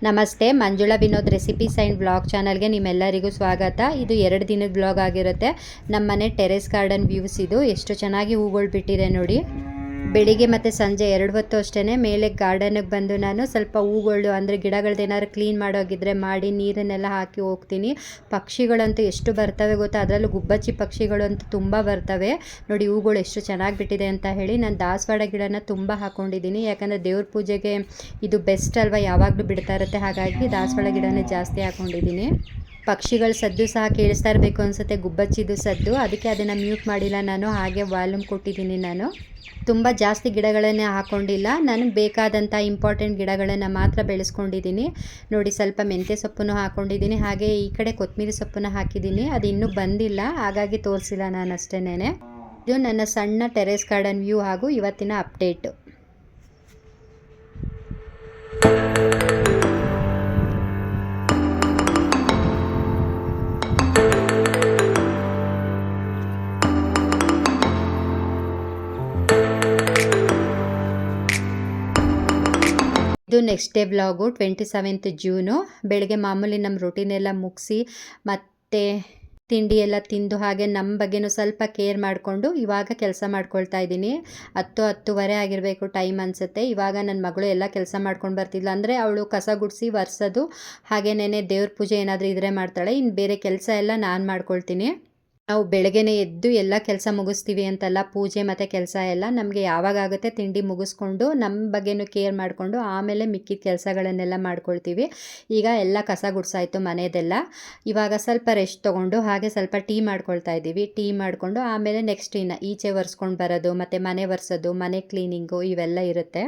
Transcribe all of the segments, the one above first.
ನಮಸ್ತೆ, Manjula Vinod recipes and blog ಚಾನಲ್ಗೆ ನಿಮ್ಮೆಲ್ಲರಿಗೂ ಸ್ವಾಗತ. ಇದು 2 ದಿನದ ಬ್ಲಾಗ್ ಆಗಿರುತ್ತೆ. ನಮ್ಮ ಮನೆ ಟೆರೆಸ್ ಗಾರ್ಡನ್ ವ್ಯೂಸ್ ಇದು. ಎಷ್ಟು ಚೆನ್ನಾಗಿ ಹೂಗಳು ಬಿಟ್ಟಿದೆ ನೋಡಿ. ಬೆಳಿಗ್ಗೆ ಮತ್ತು ಸಂಜೆ 2 ಹೊತ್ತು ಅಷ್ಟೇ ಮೇಲೆ ಗಾರ್ಡನಿಗೆ ಬಂದು ನಾನು ಸ್ವಲ್ಪ ಹೂಗಳು ಅಂದರೆ ಗಿಡಗಳದ್ದೇನಾದ್ರು ಕ್ಲೀನ್ ಮಾಡೋಗಿದ್ರೆ ಮಾಡಿ ನೀರನ್ನೆಲ್ಲ ಹಾಕಿ ಹೋಗ್ತೀನಿ. ಪಕ್ಷಿಗಳಂತೂ ಎಷ್ಟು ಬರ್ತವೆ ಗೊತ್ತಾ, ಅದರಲ್ಲೂ ಗುಬ್ಬಚ್ಚಿ ಪಕ್ಷಿಗಳು ಅಂತೂ ತುಂಬ ಬರ್ತವೆ ನೋಡಿ. ಹೂಗಳು ಎಷ್ಟು ಚೆನ್ನಾಗಿ ಬಿಟ್ಟಿದೆ ಅಂತ ಹೇಳಿ ನಾನು ದಾಸವಾಳ ಗಿಡನ ತುಂಬ ಹಾಕ್ಕೊಂಡಿದ್ದೀನಿ. ಯಾಕಂದರೆ ದೇವ್ರ ಪೂಜೆಗೆ ಇದು ಬೆಸ್ಟ್ ಅಲ್ವಾ, ಯಾವಾಗಲೂ ಬಿಡ್ತಾ ಇರುತ್ತೆ. ಹಾಗಾಗಿ ದಾಸವಾಳ ಗಿಡನೇ ಜಾಸ್ತಿ ಹಾಕ್ಕೊಂಡಿದ್ದೀನಿ. ಪಕ್ಷಿಗಳ ಸದ್ದು ಸಹ ಕೇಳಿಸ್ತಾ ಇರಬೇಕು ಅನಿಸುತ್ತೆ, ಗುಬ್ಬಚ್ಚಿದು ಸದ್ದು. ಅದಕ್ಕೆ ಅದನ್ನು ಮ್ಯೂಟ್ ಮಾಡಿಲ್ಲ ನಾನು, ಹಾಗೆ ವಾಲ್ಯೂಮ್ ಕೊಟ್ಟಿದ್ದೀನಿ. ನಾನು ತುಂಬ ಜಾಸ್ತಿ ಗಿಡಗಳನ್ನೇ ಹಾಕ್ಕೊಂಡಿಲ್ಲ, ನನಗೆ ಬೇಕಾದಂಥ ಇಂಪಾರ್ಟೆಂಟ್ ಗಿಡಗಳನ್ನು ಮಾತ್ರ ಬೆಳೆಸ್ಕೊಂಡಿದ್ದೀನಿ ನೋಡಿ. ಸ್ವಲ್ಪ ಮೆಂತ್ಯ ಸೊಪ್ಪನ್ನು ಹಾಕ್ಕೊಂಡಿದ್ದೀನಿ, ಹಾಗೆ ಈ ಕಡೆ ಕೊತ್ತಂಬರಿ ಸೊಪ್ಪನ್ನು ಹಾಕಿದ್ದೀನಿ. ಅದು ಇನ್ನೂ ಬಂದಿಲ್ಲ, ಹಾಗಾಗಿ ತೋರಿಸಿಲ್ಲ ನಾನು ಅಷ್ಟೇನೆ. ಇದು ನನ್ನ ಸಣ್ಣ ಟೆರೆಸ್ ಗಾರ್ಡನ್ ವ್ಯೂ ಹಾಗೂ ಇವತ್ತಿನ ಅಪ್ಡೇಟು. ಇದು next day vlog, 27th June. ಬೆಳಗ್ಗೆ ಮಾಮೂಲಿ ನಮ್ಮ ರೊಟೀನೆಲ್ಲ ಮುಗಿಸಿ ಮತ್ತು ತಿಂಡಿ ಎಲ್ಲ ತಿಂದು ಹಾಗೆ ನಮ್ಮ ಬಗ್ಗೆನೂ ಸ್ವಲ್ಪ ಕೇರ್ ಮಾಡಿಕೊಂಡು ಇವಾಗ ಕೆಲಸ ಮಾಡ್ಕೊಳ್ತಾ ಇದ್ದೀನಿ. 10-10:30 ಆಗಿರಬೇಕು ಟೈಮ್ ಅನಿಸುತ್ತೆ. ಇವಾಗ ನನ್ನ ಮಗಳು ಎಲ್ಲ ಕೆಲಸ ಮಾಡ್ಕೊಂಡು ಬರ್ತಿದ್ಲು. ಅಂದರೆ ಅವಳು ಕಸ ಗುಡಿಸಿ ಒರೆಸೋದು, ಹಾಗೇನೇ ದೇವ್ರ ಪೂಜೆ ಏನಾದರೂ ಇದ್ರೆ ಮಾಡ್ತಾಳೆ. ಇನ್ನು ಬೇರೆ ಕೆಲಸ ಎಲ್ಲ ನಾನು ಮಾಡ್ಕೊಳ್ತೀನಿ. ನಾವು ಬೆಳಗ್ಗೆನೇ ಎದ್ದು ಎಲ್ಲ ಕೆಲಸ ಮುಗಿಸ್ತೀವಿ ಅಂತಲ್ಲ, ಪೂಜೆ ಮತ್ತು ಕೆಲಸ ಎಲ್ಲ ನಮಗೆ ಯಾವಾಗುತ್ತೆ ತಿಂಡಿ ಮುಗಿಸ್ಕೊಂಡು ನಮ್ಮ ಬಗ್ಗೆನೂ ಕೇರ್ ಮಾಡಿಕೊಂಡು ಆಮೇಲೆ ಮಿಕ್ಕಿದ ಕೆಲಸಗಳನ್ನೆಲ್ಲ ಮಾಡ್ಕೊಳ್ತೀವಿ. ಈಗ ಎಲ್ಲ ಕಸ ಗುಡಿಸಾಯಿತು ಮನೆಯದೆಲ್ಲ. ಇವಾಗ ಸ್ವಲ್ಪ ರೆಸ್ಟ್ ತೊಗೊಂಡು ಹಾಗೆ ಸ್ವಲ್ಪ ಟೀ ಮಾಡ್ಕೊಳ್ತಾ ಇದ್ದೀವಿ. ಟೀ ಮಾಡಿಕೊಂಡು ಆಮೇಲೆ ನೆಕ್ಸ್ಟ್ ಇನ್ನು ಈಚೆ ಒರೆಸ್ಕೊಂಡು ಬರೋದು ಮತ್ತು ಮನೆ ಒರೆಸೋದು, ಮನೆ ಕ್ಲೀನಿಂಗು ಇವೆಲ್ಲ ಇರುತ್ತೆ.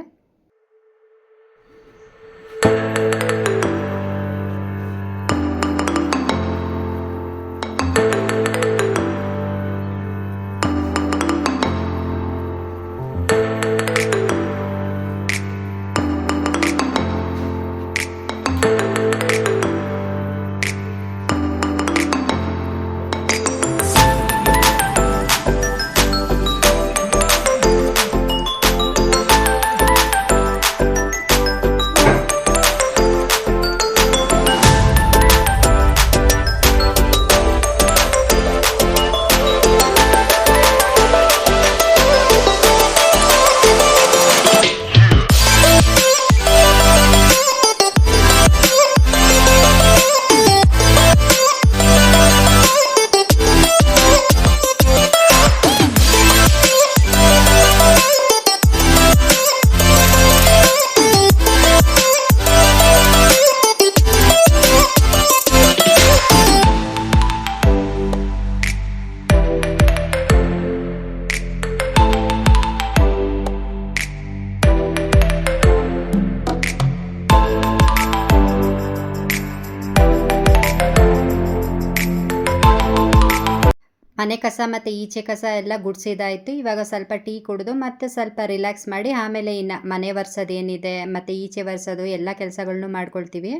ಮನೆ ಕಸ ಮತ್ತು ಈಚೆ ಕಸ ಎಲ್ಲ ಗುಡಿಸಿದಾಯಿತು. ಇವಾಗ ಸ್ವಲ್ಪ ಟೀ ಕುಡಿದು ಮತ್ತು ಸ್ವಲ್ಪ ರಿಲ್ಯಾಕ್ಸ್ ಮಾಡಿ ಆಮೇಲೆ ಇನ್ನು ಮನೆ ಒರೆಸೋದು ಏನಿದೆ ಮತ್ತು ಈಚೆ ಒರೆಸೋದು ಎಲ್ಲ ಕೆಲಸಗಳನ್ನೂ ಮಾಡ್ಕೊಳ್ತೀವಿ.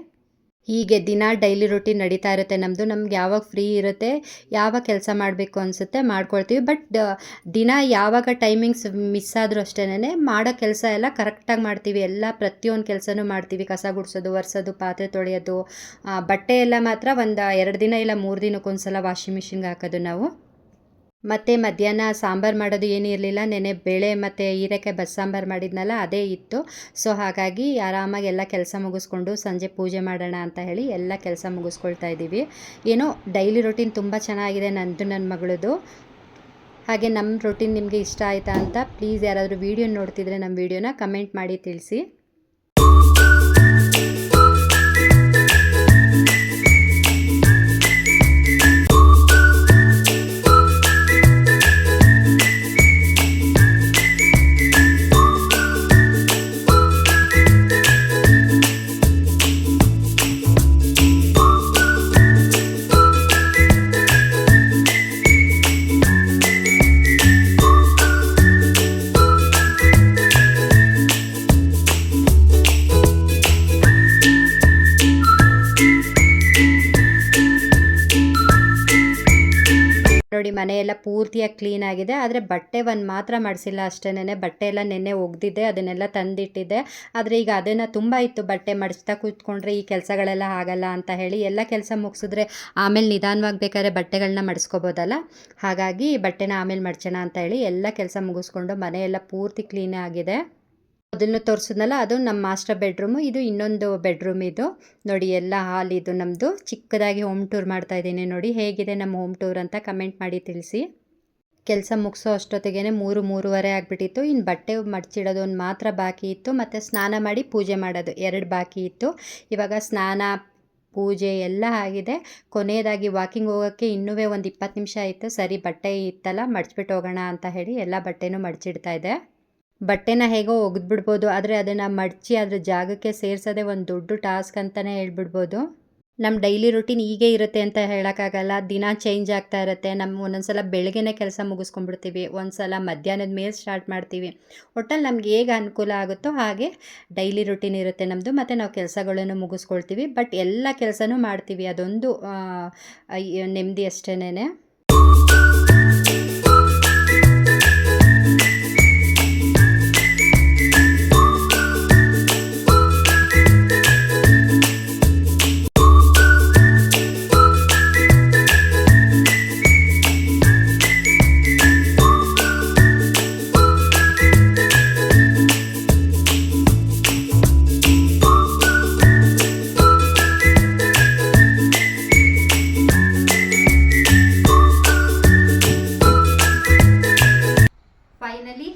ಹೀಗೆ ದಿನ ಡೈಲಿ ರೂಟೀನ್ ನಡೀತಾ ಇರುತ್ತೆ ನಮ್ಮದು. ನಮ್ಗೆ ಯಾವಾಗ ಫ್ರೀ ಇರುತ್ತೆ, ಯಾವಾಗ ಕೆಲಸ ಮಾಡಬೇಕು ಅನಿಸುತ್ತೆ ಮಾಡ್ಕೊಳ್ತೀವಿ. ಬಟ್ ದಿನ ಯಾವಾಗ ಟೈಮಿಂಗ್ಸ್ ಮಿಸ್ ಆದರೂ ಅಷ್ಟೇ ಮಾಡೋ ಕೆಲಸ ಎಲ್ಲ ಕರೆಕ್ಟಾಗಿ ಮಾಡ್ತೀವಿ. ಎಲ್ಲ ಪ್ರತಿಯೊಂದು ಕೆಲಸನೂ ಮಾಡ್ತೀವಿ. ಕಸ ಗುಡಿಸೋದು, ಒರೆಸೋದು, ಪಾತ್ರೆ ತೊಳೆಯೋದು, ಬಟ್ಟೆ ಎಲ್ಲ ಮಾತ್ರ ಒಂದು 2 ದಿನ ಇಲ್ಲ 3 ದಿನಕ್ಕೊಂದ್ಸಲ ವಾಷಿಂಗ್ ಮಿಷಿನ್ಗೆ ಹಾಕೋದು ನಾವು. ಮತ್ತು ಮಧ್ಯಾಹ್ನ ಸಾಂಬಾರು ಮಾಡೋದು ಏನೂ ಇರಲಿಲ್ಲ. ನೆನೆ ಬೇಳೆ ಮತ್ತು ಹೀರೆಕಾಯಿ ಬಸ್ಸಾಂಬಾರು ಮಾಡಿದ್ನಲ್ಲ ಅದೇ ಇತ್ತು. ಸೊ ಹಾಗಾಗಿ ಆರಾಮಾಗಿ ಎಲ್ಲ ಕೆಲಸ ಮುಗಿಸ್ಕೊಂಡು ಸಂಜೆ ಪೂಜೆ ಮಾಡೋಣ ಅಂತ ಹೇಳಿ ಎಲ್ಲ ಕೆಲಸ ಮುಗಿಸ್ಕೊಳ್ತಾ ಇದ್ದೀವಿ. ಏನೋ ಡೈಲಿ ರೊಟೀನ್ ತುಂಬ ಚೆನ್ನಾಗಿದೆ ನಂದು ನನ್ನ ಮಗಳದು. ಹಾಗೆ ನಮ್ಮ ರೊಟೀನ್ ನಿಮಗೆ ಇಷ್ಟ ಆಯಿತಾ ಅಂತ ಪ್ಲೀಸ್ ಯಾರಾದರೂ ವೀಡಿಯೋ ನೋಡ್ತಿದ್ರೆ ನಮ್ಮ ವೀಡಿಯೋನ ಕಮೆಂಟ್ ಮಾಡಿ ತಿಳಿಸಿ. ನೋಡಿ ಮನೆಯೆಲ್ಲ ಪೂರ್ತಿಯಾಗಿ ಕ್ಲೀನ್ ಆಗಿದೆ. ಆದರೆ ಬಟ್ಟೆ ಒಂದು ಮಾತ್ರ ಮಾಡಿಸಿಲ್ಲ ಅಷ್ಟೇನೆ. ಬಟ್ಟೆ ಎಲ್ಲ ನೆನ್ನೆ ಒಗೆದಿದ್ದೆ, ಅದನ್ನೆಲ್ಲ ತಂದಿಟ್ಟಿದ್ದೆ. ಆದರೆ ಈಗ ಅದನ್ನು ತುಂಬ ಇತ್ತು, ಬಟ್ಟೆ ಮಡಿಸ್ತಾ ಕೂತ್ಕೊಂಡ್ರೆ ಈ ಕೆಲಸಗಳೆಲ್ಲ ಆಗಲ್ಲ ಅಂತ ಹೇಳಿ ಎಲ್ಲ ಕೆಲಸ ಮುಗಿಸಿದ್ರೆ ಆಮೇಲೆ ನಿಧಾನವಾಗಿ ಬೇಕಾದ್ರೆ ಬಟ್ಟೆಗಳನ್ನ ಮಡಿಸ್ಕೋಬೋದಲ್ಲ. ಹಾಗಾಗಿ ಬಟ್ಟೆನ ಆಮೇಲೆ ಮಡ್ಚೋಣ ಅಂತ ಹೇಳಿ ಎಲ್ಲ ಕೆಲಸ ಮುಗಿಸ್ಕೊಂಡು ಮನೆಯೆಲ್ಲ ಪೂರ್ತಿ ಕ್ಲೀನ್ ಆಗಿದೆ. ಅದನ್ನು ತೋರಿಸಿದ್ನಲ್ಲ, ಅದು ನಮ್ಮ ಮಾಸ್ಟರ್ ಬೆಡ್ರೂಮು. ಇದು ಇನ್ನೊಂದು ಬೆಡ್ರೂಮ್. ಇದು ನೋಡಿ ಎಲ್ಲ ಹಾಲ್. ಇದು ನಮ್ಮದು ಚಿಕ್ಕದಾಗಿ ಹೋಮ್ ಟೂರ್ ಮಾಡ್ತಾ ಇದ್ದೀನಿ. ನೋಡಿ ಹೇಗಿದೆ ನಮ್ಮ ಹೋಮ್ ಟೂರ್ ಅಂತ ಕಮೆಂಟ್ ಮಾಡಿ ತಿಳಿಸಿ. ಕೆಲಸ ಮುಗಿಸೋ ಅಷ್ಟೊತ್ತಿಗೆ 3-3:30 ಆಗಿಬಿಟ್ಟಿತ್ತು. ಇನ್ನು ಬಟ್ಟೆ ಮಡ್ಚಿಡೋದು ಒಂದು ಮಾತ್ರ ಬಾಕಿ ಇತ್ತು, ಮತ್ತು ಸ್ನಾನ ಮಾಡಿ ಪೂಜೆ ಮಾಡೋದು 2 ಬಾಕಿ ಇತ್ತು. ಇವಾಗ ಸ್ನಾನ ಪೂಜೆ ಎಲ್ಲ ಆಗಿದೆ. ಕೊನೆಯದಾಗಿ ವಾಕಿಂಗ್ ಹೋಗೋಕ್ಕೆ ಇನ್ನೂ ಒಂದು 20 ನಿಮಿಷ ಆಯಿತು. ಸರಿ ಬಟ್ಟೆ ಇತ್ತಲ್ಲ ಮಡ್ಚಿಬಿಟ್ಟು ಹೋಗೋಣ ಅಂತ ಹೇಳಿ ಎಲ್ಲ ಬಟ್ಟೆನೂ ಮಡ್ಚಿಡ್ತಾ ಇದೆ. ಬಟ್ಟೆನ ಹೇಗೋ ಒಗೆದ್ಬಿಡ್ಬೋದು, ಆದರೆ ಅದನ್ನು ಮಡಚಿ ಅದ್ರ ಜಾಗಕ್ಕೆ ಸೇರಿಸೋದೇ ಒಂದು ದೊಡ್ಡ ಟಾಸ್ಕ್ ಅಂತಲೇ ಹೇಳ್ಬಿಡ್ಬೋದು. ನಮ್ಮ ಡೈಲಿ ರೂಟೀನ್ ಹೀಗೆ ಇರುತ್ತೆ ಅಂತ ಹೇಳೋಕ್ಕಾಗಲ್ಲ. ದಿನ ಚೇಂಜ್ ಆಗ್ತಾ ಇರುತ್ತೆ. ನಮ್ಮ ಒಂದೊಂದು ಸಲ ಬೆಳಗ್ಗೆನೇ ಕೆಲಸ ಮುಗಿಸ್ಕೊಂಡ್ಬಿಡ್ತೀವಿ, ಒಂದು ಸಲ ಮಧ್ಯಾಹ್ನದ ಮೇಲೆ ಸ್ಟಾರ್ಟ್ ಮಾಡ್ತೀವಿ. ಒಟ್ಟಲ್ಲಿ ನಮ್ಗೆ ಹೇಗೆ ಅನುಕೂಲ ಆಗುತ್ತೋ ಹಾಗೆ ಡೈಲಿ ರೂಟೀನ್ ಇರುತ್ತೆ ನಮ್ಮದು. ಮತ್ತು ನಾವು ಕೆಲಸಗಳನ್ನು ಮುಗಿಸ್ಕೊಳ್ತೀವಿ, ಬಟ್ ಎಲ್ಲ ಕೆಲಸನೂ ಮಾಡ್ತೀವಿ. ಅದೊಂದು ನೆಮ್ಮದಿ ಅಷ್ಟೇನೆ. ಫೈನಲಿ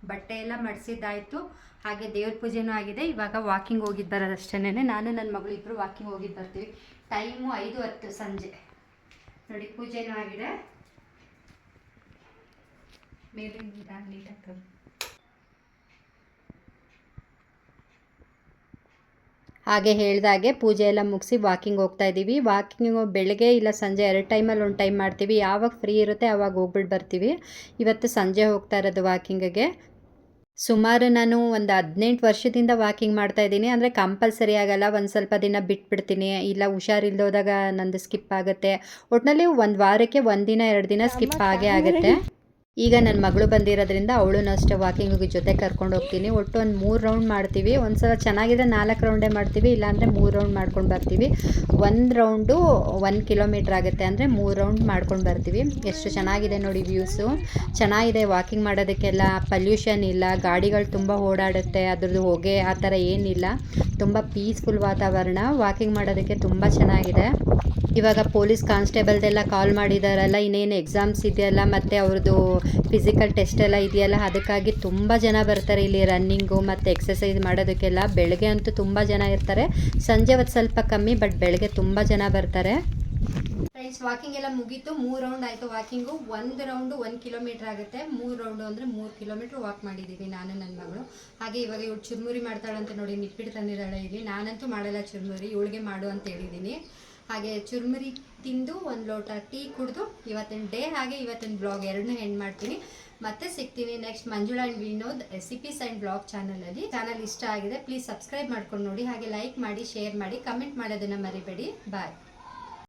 ಬಟ್ಟೆ ಎಲ್ಲ ಮಡಿಸಿದ್ದಾಯಿತು, ಹಾಗೆ ದೇವ್ರ ಪೂಜೆನೂ ಆಗಿದೆ. ಇವಾಗ ವಾಕಿಂಗ್ ಹೋಗಿದ್ದು ಬರೋದಷ್ಟೇನೆ. ನಾನು ನನ್ನ ಮಗಳು ಇಬ್ಬರು ವಾಕಿಂಗ್ ಹೋಗಿದ್ದು ಬರ್ತೀವಿ. ಟೈಮು 5:10 ಸಂಜೆ. ನೋಡಿ ಪೂಜೆನೂ ಆಗಿದೆ. ಮೇಲಿಂದ ನೀಟಾಗ್ತದೆ. ಹಾಗೆ ಹೇಳ್ದಾಗೆ ಪೂಜೆ ಎಲ್ಲ ಮುಗಿಸಿ ವಾಕಿಂಗ್ ಹೋಗ್ತಾ ಇದ್ದೀವಿ. ವಾಕಿಂಗ್ ಬೆಳಗ್ಗೆ ಇಲ್ಲ ಸಂಜೆ 2 ಟೈಮಲ್ಲಿ ಒಂದು ಟೈಮ್ ಮಾಡ್ತೀವಿ. ಯಾವಾಗ ಫ್ರೀ ಇರುತ್ತೆ ಆವಾಗ ಹೋಗ್ಬಿಟ್ಟು ಬರ್ತೀವಿ. ಇವತ್ತು ಸಂಜೆ ಹೋಗ್ತಾ ಇರೋದು ವಾಕಿಂಗಿಗೆ. ಸುಮಾರು ನಾನು ಒಂದು 18 ವರ್ಷದಿಂದ ವಾಕಿಂಗ್ ಮಾಡ್ತಾ ಇದ್ದೀನಿ. ಅಂದರೆ ಕಂಪಲ್ಸರಿ ಆಗಲ್ಲ, ಒಂದು ಸ್ವಲ್ಪ ದಿನ ಬಿಟ್ಬಿಡ್ತೀನಿ, ಇಲ್ಲ ಹುಷಾರಿಲ್ದೋದಾಗ ನಂದು ಸ್ಕಿಪ್ ಆಗುತ್ತೆ. ಒಟ್ಟಿನಲ್ಲಿ ಒಂದು ವಾರಕ್ಕೆ 1 ದಿನ 2 ದಿನ ಸ್ಕಿಪ್ ಆಗೇ ಆಗುತ್ತೆ. ಈಗ ನನ್ನ ಮಗಳು ಬಂದಿರೋದ್ರಿಂದ ಅವಳು ಅಷ್ಟೇ ವಾಕಿಂಗಿಗೆ ಜೊತೆ ಕರ್ಕೊಂಡು ಹೋಗ್ತೀನಿ. ಒಟ್ಟು ಒಂದು 3 ರೌಂಡ್ ಮಾಡ್ತೀವಿ. ಒಂದು ಸಲ ಚೆನ್ನಾಗಿದ್ರೆ 4 ರೌಂಡೇ ಮಾಡ್ತೀವಿ, ಇಲ್ಲಾಂದರೆ 3 ರೌಂಡ್ ಮಾಡ್ಕೊಂಡು ಬರ್ತೀವಿ. 1 ರೌಂಡು 1 ಕಿಲೋಮೀಟ್ರ್ ಆಗುತ್ತೆ, ಅಂದರೆ 3 ರೌಂಡ್ ಮಾಡ್ಕೊಂಡು ಬರ್ತೀವಿ. ಎಷ್ಟು ಚೆನ್ನಾಗಿದೆ ನೋಡಿ ವ್ಯೂಸು. ಚೆನ್ನಾಗಿದೆ ವಾಕಿಂಗ್ ಮಾಡೋದಕ್ಕೆಲ್ಲ. ಪಲ್ಯೂಷನ್ ಇಲ್ಲ, ಗಾಡಿಗಳು ತುಂಬ ಓಡಾಡುತ್ತೆ, ಅದ್ರದ್ದು ಹೊಗೆ ಆ ಥರ ಏನಿಲ್ಲ. ತುಂಬ ಪೀಸ್ಫುಲ್ ವಾತಾವರಣ. ವಾಕಿಂಗ್ ಮಾಡೋದಕ್ಕೆ ತುಂಬ ಚೆನ್ನಾಗಿದೆ. ಇವಾಗ ಪೊಲೀಸ್ ಕಾನ್ಸ್ಟೇಬಲ್ದೆಲ್ಲ ಕಾಲ್ ಮಾಡಿದಾರಲ್ಲ, ಇನ್ನೇನು ಎಕ್ಸಾಮ್ಸ್ ಇದೆಯಲ್ಲ, ಮತ್ತು ಅವ್ರದ್ದು ಫಿಸಿಕಲ್ ಟೆಸ್ಟ್ ಎಲ್ಲ ಇದೆಯಲ್ಲ, ಅದಕ್ಕಾಗಿ ತುಂಬ ಜನ ಬರ್ತಾರೆ ಇಲ್ಲಿ ರನ್ನಿಂಗು ಮತ್ತು ಎಕ್ಸಸೈಸ್ ಮಾಡೋದಕ್ಕೆಲ್ಲ. ಬೆಳಗ್ಗೆ ಅಂತೂ ತುಂಬ ಜನ ಇರ್ತಾರೆ, ಸಂಜೆ ಹೊತ್ತು ಸ್ವಲ್ಪ ಕಮ್ಮಿ, ಬಟ್ ಬೆಳಗ್ಗೆ ತುಂಬ ಜನ ಬರ್ತಾರೆ. ಫ್ರೆಂಡ್ಸ್ ವಾಕಿಂಗ್ ಎಲ್ಲ ಮುಗೀತು. 3 ರೌಂಡ್ ಆಯಿತು ವಾಕಿಂಗು. 1 ರೌಂಡು 1 ಕಿಲೋಮೀಟ್ರ್ ಆಗುತ್ತೆ. 3 ರೌಂಡು ಅಂದರೆ 3 ಕಿಲೋಮೀಟ್ರ್ ವಾಕ್ ಮಾಡಿದ್ದೀವಿ ನಾನು ನನ್ನ ಮಗಳು. ಹಾಗೆ ಇವಾಗ ಇವಳು ಚುರುಮುರಿ ಮಾಡ್ತಾಳಂತ ನೋಡಿ, ನಿಪ್ಪಿಟ್ಟು ತಂದಿದ್ದಾಳೆ ಇಲ್ಲಿ. ನಾನಂತೂ ಮಾಡಲ್ಲ ಚುರುಮುರಿ, ಇವಳಿಗೆ ಮಾಡು ಅಂತ ಹೇಳಿದ್ದೀನಿ. ಹಾಗೆ ಚುರುಮುರಿ ತಿಂದು 1 ಲೋಟ ಟೀ ಕುಡಿದು ಇವತ್ತಿನ ಡೇ ಹಾಗೆ ಇವತ್ತಿನ ಬ್ಲಾಗ್ ಎರಡನ್ನೂ ಎಂಡ್ ಮಾಡ್ತೀನಿ. ಮತ್ತೆ ಸಿಗ್ತೀನಿ next Manjula and Vinod recipes and blog ಚಾನಲಲ್ಲಿ. ಚಾನಲ್ ಇಷ್ಟ ಆಗಿದೆ ಪ್ಲೀಸ್ ಸಬ್ಸ್ಕ್ರೈಬ್ ಮಾಡ್ಕೊಂಡು ನೋಡಿ, ಹಾಗೆ ಲೈಕ್ ಮಾಡಿ, ಶೇರ್ ಮಾಡಿ, ಕಮೆಂಟ್ ಮಾಡೋದನ್ನು ಮರಿಬೇಡಿ. ಬಾಯ್.